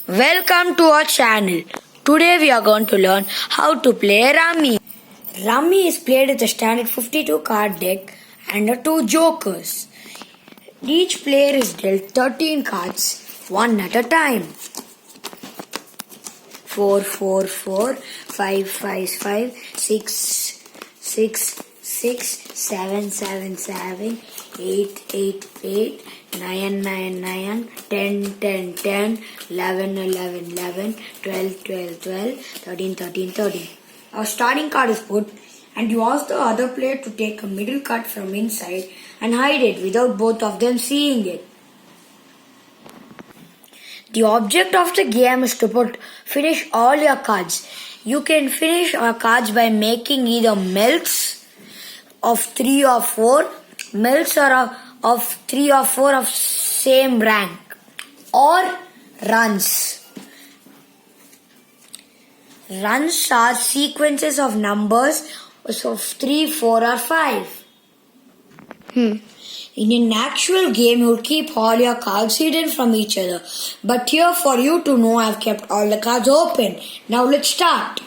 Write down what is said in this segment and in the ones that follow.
Welcome to our channel. Today we are going to learn how to play Rummy. Rummy is played with a standard 52 card deck and two jokers. Each player is dealt 13 cards, one at a time. 4, 4, 4, 5, 5, 5, 6, 6, 6, 7, 7, 7, 8, 8, 8, 9, 9, 9, 10, 10, 10, 11, 11, 11, 12, 12, 12, 13, 13, 13. Our starting card is put and you ask the other player to take a middle card from inside and hide it without both of them seeing it. The object of the game is to finish all your cards. You can finish your cards by making either milks of 3 or 4, milks of 3 or 4 of same rank, or runs. Runs are sequences of numbers of 3, 4 or 5. In an actual game, you would keep all your cards hidden from each other. But here for you to know, I have kept all the cards open. Now let's start.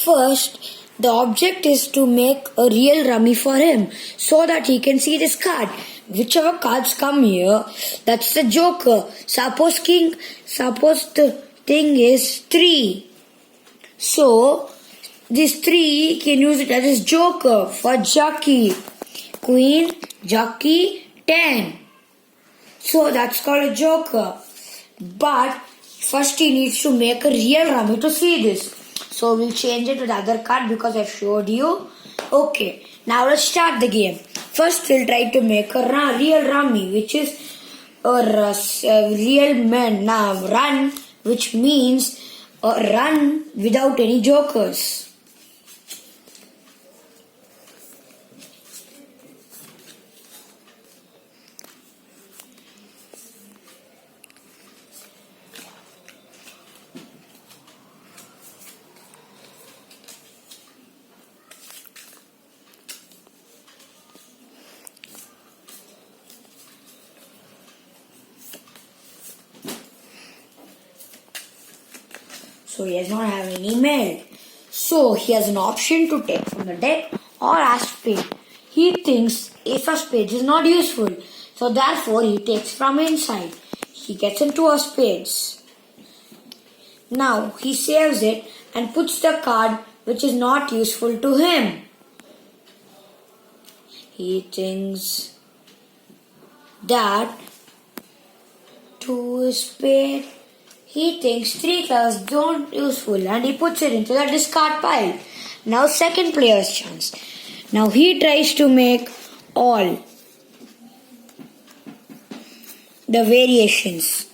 First, the object is to make a real rummy for him so that he can see this card. Whichever cards come here, that's the joker. Suppose the thing is 3. So, this 3 can use it as his joker for jockey. Queen, jockey, 10. So that's called a joker. But first he needs to make a real rummy to see this. So we'll change it to the other card because I've showed you. Okay, now let's start the game. First we'll try to make a real rummy, which is a real run, which means a run without any jokers. So he does not have any mail. So he has an option to take from the deck or ask spade. He thinks ace of spades is not useful. So therefore he takes from inside. He gets into a spades. Now he saves it and puts the card which is not useful to him. He thinks that 2 is spade. He thinks 3 cards don't useful and he puts it into the discard pile. Now second player's chance. Now he tries to make all the variations.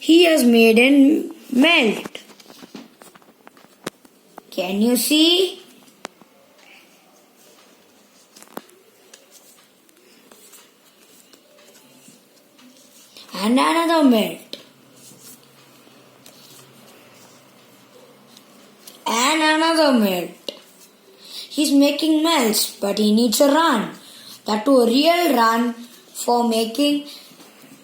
He has made an melt. Can you see? And another melt. And another melt. He's making melts, but he needs a run. That too, a real run for making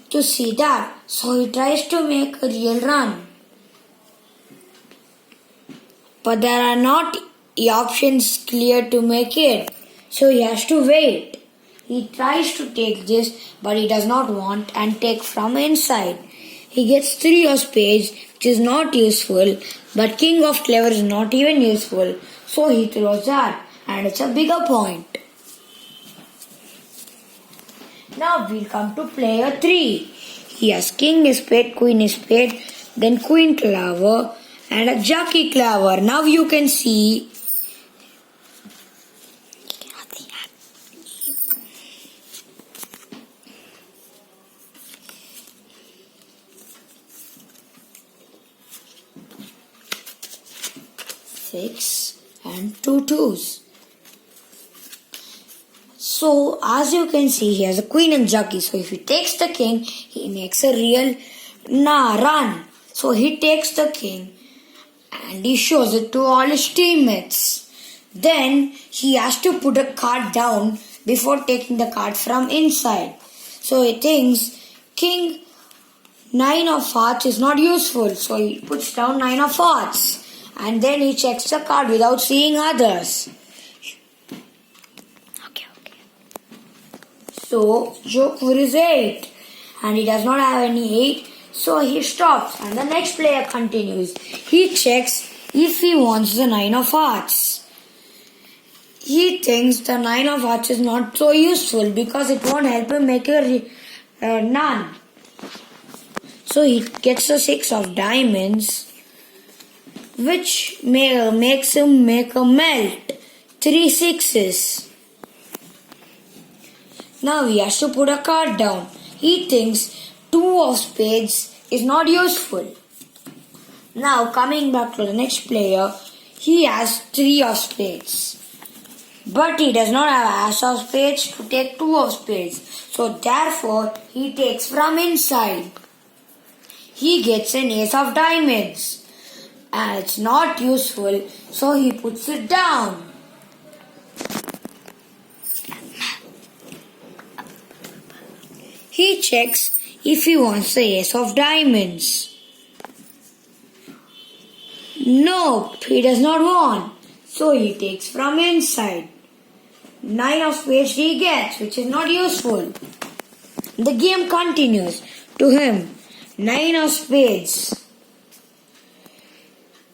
to see that. So he tries to make a real run. But there are not options clear to make it. So he has to wait. He tries to take this, but he does not want and take from inside. He gets 3 of spades, which is not useful, but king of clever is not even useful. So he throws that, and it's a bigger point. Now we'll come to player 3. He has king is spade, queen is spade, then queen clever, and a jockey clever. Now you can see six and 2 twos. So as you can see, he has a queen and jockey. So if he takes the king, he makes a real run. So he takes the king and he shows it to all his teammates. Then he has to put a card down before taking the card from inside. So he thinks king 9 of hearts is not useful, so he puts down 9 of hearts. And then he checks the card without seeing others. Okay. So, Joker is 8. And he does not have any 8, so he stops. And the next player continues. He checks if he wants the 9 of hearts. He thinks the 9 of hearts is not so useful because it won't help him make a none. So he gets a 6 of diamonds, which makes him make a melt. 3 sixes. Now he has to put a card down. He thinks 2 of spades is not useful. Now coming back to the next player, he has 3 of spades. But he does not have ace of spades to take 2 of spades. So therefore he takes from inside. He gets an ace of diamonds. And it's not useful, so he puts it down. He checks if he wants the ace of diamonds. Nope, he does not want. So he takes from inside. 9 of spades he gets, which is not useful. The game continues. To him, 9 of spades.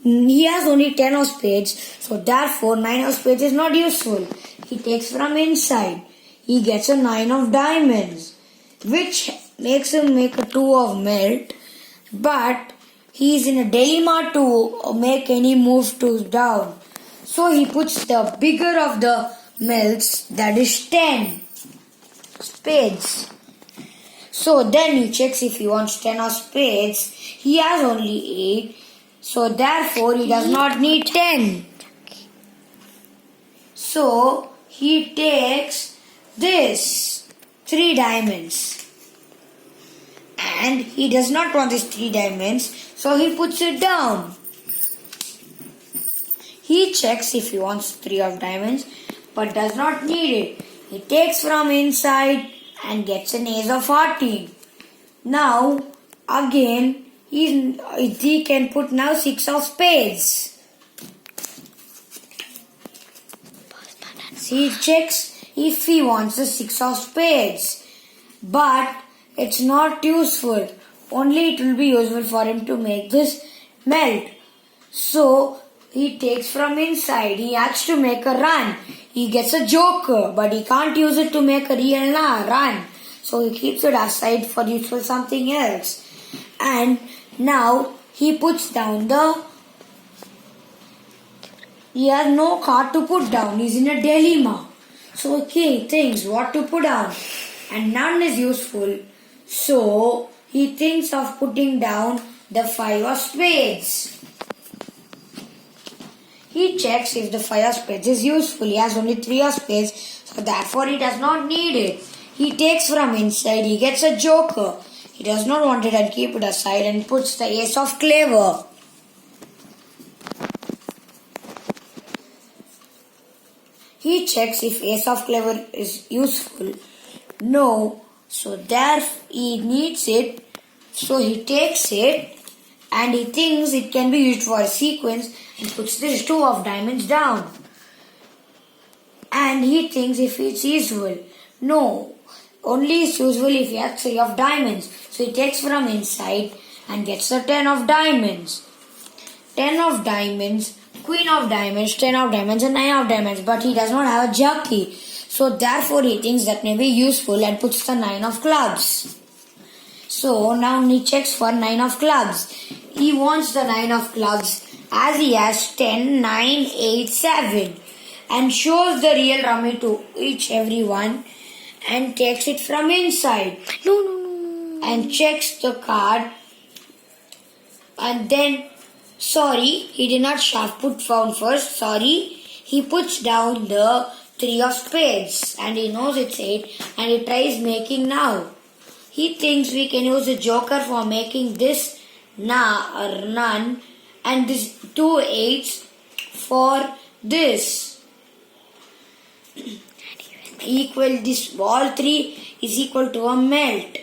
He has only 10 of spades, so therefore 9 of spades is not useful. He takes from inside. He gets a 9 of diamonds, which makes him make a 2 of melt, but he is in a dilemma to make any move to down. So he puts the bigger of the melts, that is 10 spades. So then he checks if he wants 10 of spades. He has only 8, so therefore he does not need 10. So he takes this 3 diamonds. And he does not want these 3 diamonds, so he puts it down. He checks if he wants 3 of diamonds, but does not need it. He takes from inside and gets an ace of 14. Now, again, he can put now 6 of spades. He checks if he wants the 6 of spades, but it's not useful. Only it will be useful for him to make this melt. So, he takes from inside. He has to make a run. He gets a joker, but he can't use it to make a real run. So he keeps it aside for useful something else. And now he puts down he has no card to put down. He's in a dilemma. So he thinks what to put down. And none is useful. So he thinks of putting down the 5 of spades. He checks if the 5 of spades is useful. He has only 3 of spades, so therefore he does not need it. He takes from inside. He gets a joker. He does not want it and keep it aside and puts the ace of clever. He checks if ace of clever is useful. No, so therefore he needs it. So he takes it and he thinks it can be used for a sequence and puts this 2 of diamonds down. And he thinks if it's useful. No, only it's useful if he has 3 of diamonds. So he takes from inside and gets the 10 of diamonds. 10 of diamonds, queen of diamonds, 10 of diamonds and 9 of diamonds. But he does not have a jockey. So therefore he thinks that may be useful and puts the 9 of clubs. So now he checks for 9 of clubs. He wants the 9 of clubs as he has 10, 9, 8, 7 and shows the real rummy to everyone and takes it from inside. No. And checks the card and then, he did not put down first, he puts down the 3 of spades and he knows it's 8 and he tries making now. He thinks we can use a joker for making this none and this 2 8s for this. All 3 is equal to a melt.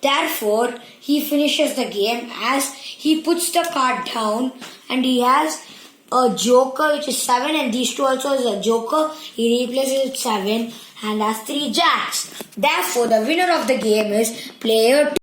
Therefore, he finishes the game as he puts the card down and he has a joker which is 7 and these two also is a joker. He replaces it with 7 and has 3 jacks. Therefore, the winner of the game is player 2.